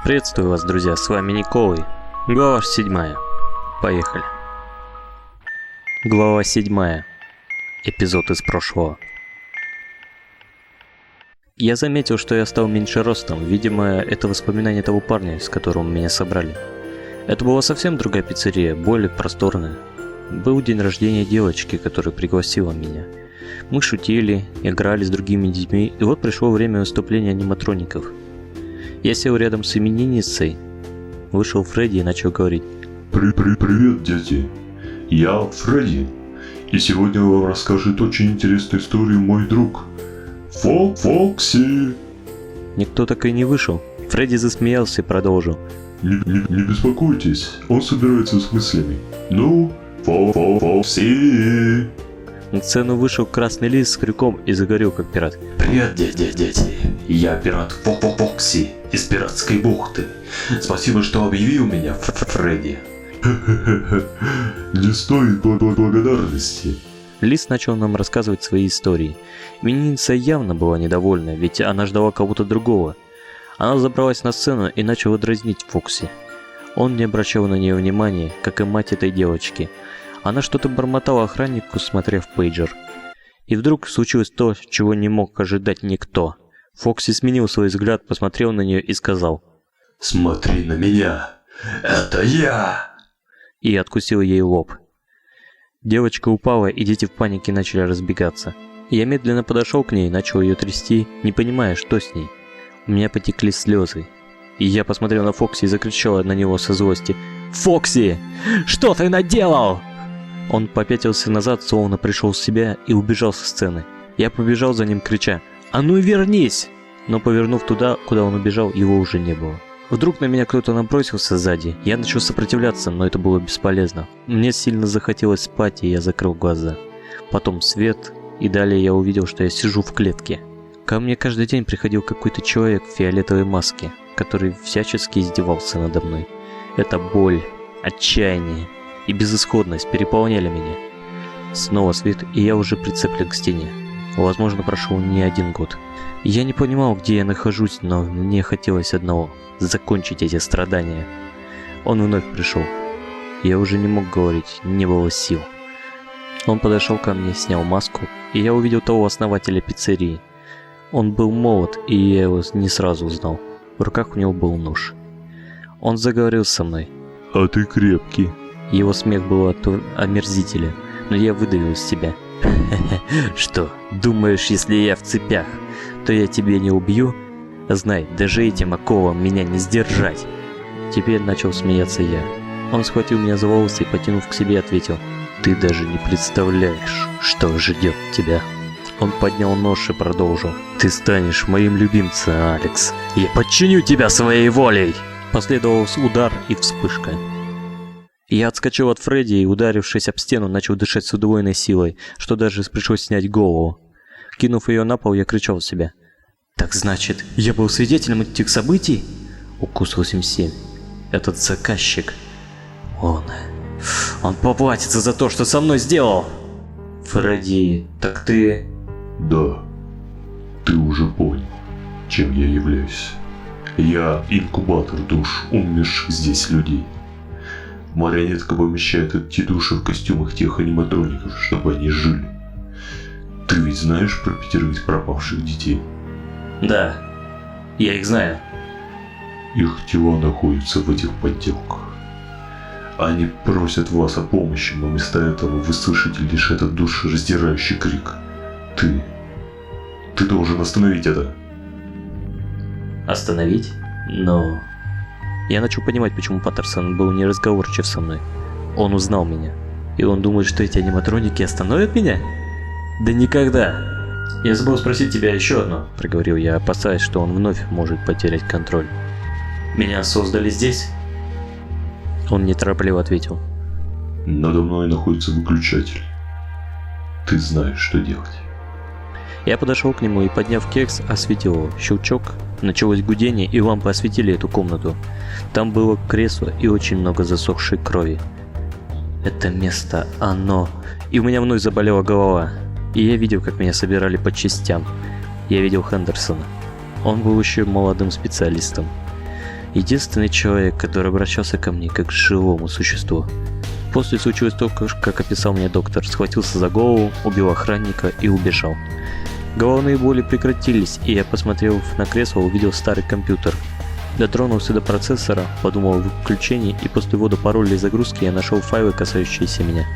Приветствую вас, друзья, с вами Николай. Глава 7. Поехали. Глава 7. Эпизод из прошлого. Я заметил, что я стал меньше ростом. Видимо, это воспоминание того парня, с которым меня собрали. Это была совсем другая пиццерия, более просторная. Был день рождения девочки, которая пригласила меня. Мы шутили, играли с другими детьми, и вот пришло время выступления аниматроников. Я сел рядом с именинницей, вышел Фредди и начал говорить. Привет, дети. Я Фредди, и сегодня вам расскажет очень интересную историю мой друг Фокси. Никто так и не вышел. Фредди засмеялся и продолжил. Не беспокойтесь, он собирается с мыслями. Ну, Фокси. На сцену вышел красный лис с крюком и загорел как пират. Привет, дети. Я пират Фокси из пиратской бухты. Спасибо, что объявил меня, Фредди. Не стоит благодарности. Лис начал нам рассказывать свои истории. Именинница явно была недовольна, ведь она ждала кого-то другого. Она забралась на сцену и начала дразнить Фокси. Он не обращал на нее внимания, как и мать этой девочки. Она что-то бормотала охраннику, смотря в пейджер. И вдруг случилось то, чего не мог ожидать никто. Фокси сменил свой взгляд, посмотрел на нее и сказал: «Смотри на меня! Это я!» И откусил ей лоб. Девочка упала, и дети в панике начали разбегаться. Я медленно подошел к ней и начал ее трясти, не понимая, что с ней. У меня потекли слезы. И я посмотрел на Фокси и закричал на него со злости: «Фокси! Что ты наделал?» Он попятился назад, словно пришел в себя, и убежал со сцены. Я побежал за ним, крича: «А ну вернись!» Но повернув туда, куда он убежал, его уже не было. Вдруг на меня кто-то набросился сзади. Я начал сопротивляться, но это было бесполезно. Мне сильно захотелось спать, и я закрыл глаза. Потом свет, и далее я увидел, что я сижу в клетке. Ко мне каждый день приходил какой-то человек в фиолетовой маске, который всячески издевался надо мной. Эта боль, отчаяние и безысходность переполняли меня. Снова свет, и я уже прицеплен к стене. Возможно, прошел не один год. Я не понимал, где я нахожусь, но мне хотелось одного — закончить эти страдания. Он вновь пришел. Я уже не мог говорить, не было сил. Он подошел ко мне, снял маску, и я увидел того основателя пиццерии. Он был молод, и я его не сразу узнал. В руках у него был нож. Он заговорил со мной. А ты крепкий. Его смех был омерзителен, но я выдавил из себя. «Что, думаешь, если я в цепях, то я тебя не убью? Знай, даже этим оковом меня не сдержать!» Теперь начал смеяться я. Он схватил меня за волосы и, потянув к себе, ответил: «Ты даже не представляешь, что ждет тебя!» Он поднял нож и продолжил: «Ты станешь моим любимцем, Алекс! Я подчиню тебя своей волей!» Последовал удар и вспышка. Я отскочил от Фредди и, ударившись об стену, начал дышать с удвоенной силой, что даже пришлось снять голову. Кинув ее на пол, я кричал в себя: «Так значит, я был свидетелем этих событий?» Укус 87. Этот заказчик. Он поплатится за то, что со мной сделал! Фредди, так ты... Да, ты уже понял, чем я являюсь. Я инкубатор душ умерших здесь людей. Марионетка помещает эти души в костюмах тех аниматроников, чтобы они жили. Ты ведь знаешь про 5 пропавших детей? Да, я их знаю. Их тела находятся в этих подделках. Они просят вас о помощи, но вместо этого вы слышите лишь этот душераздирающий крик. Ты должен остановить это. Остановить? Но... Я начал понимать, почему Паттерсон был неразговорчив со мной. Он узнал меня. И он думает, что эти аниматроники остановят меня? Да никогда! Я забыл спросить тебя еще одно, проговорил я, опасаясь, что он вновь может потерять контроль. Меня создали здесь? Он неторопливо ответил: Надо мной находится выключатель. Ты знаешь, что делать. Я подошел к нему и, подняв кекс, осветил его. Щелчок, началось гудение, и лампы осветили эту комнату. Там было кресло и очень много засохшей крови. Это место, оно... И у меня вновь заболела голова. И я видел, как меня собирали по частям. Я видел Хендерсона. Он был еще молодым специалистом. Единственный человек, который обращался ко мне как к живому существу. После случилось то, как описал мне доктор. Схватился за голову, убил охранника и убежал. Головные боли прекратились, и я, посмотрев на кресло, увидел старый компьютер. Дотронулся до процессора, подумал о выключении, и после ввода пароля и загрузки я нашел файлы, касающиеся меня.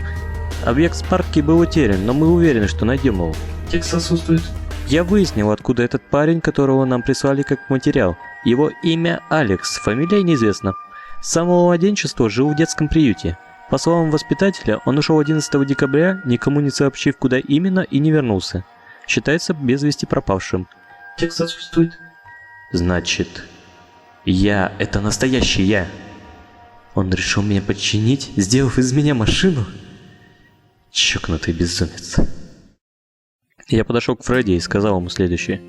Объект Спарки был утерян, но мы уверены, что найдем его. Текст отсутствует. Я выяснил, откуда этот парень, которого нам прислали как материал. Его имя Алекс, фамилия неизвестна. С самого младенчества жил в детском приюте. По словам воспитателя, он ушел 11 декабря, никому не сообщив, куда именно, и не вернулся. Считается без вести пропавшим. Текст отсутствует. Значит, я — это настоящий я. Он решил меня подчинить, сделав из меня машину? Чокнутый безумец. Я подошел к Фредди и сказал ему следующее.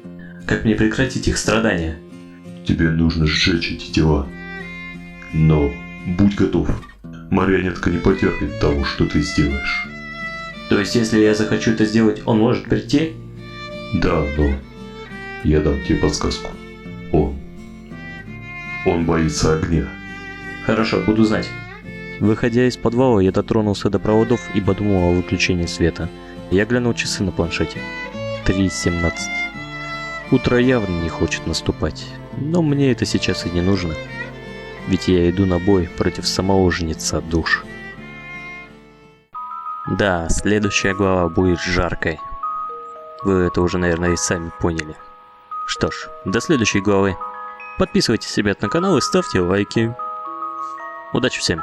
Как мне прекратить их страдания? Тебе нужно сжечь эти тела. Но будь готов. Марионетка не потерпит того, что ты сделаешь. То есть, если я захочу это сделать, он может прийти? Да, но я дам тебе подсказку. Он боится огня. Хорошо, буду знать. Выходя из подвала, я дотронулся до проводов и подумал о выключении света. Я глянул часы на планшете. 3:17. Утро явно не хочет наступать, но мне это сейчас и не нужно. Ведь я иду на бой против самого жнеца душ. Да, следующая глава будет жаркой. Вы это уже, наверное, и сами поняли. Что ж, до следующей главы. Подписывайтесь, ребят, на канал и ставьте лайки. Удачи всем!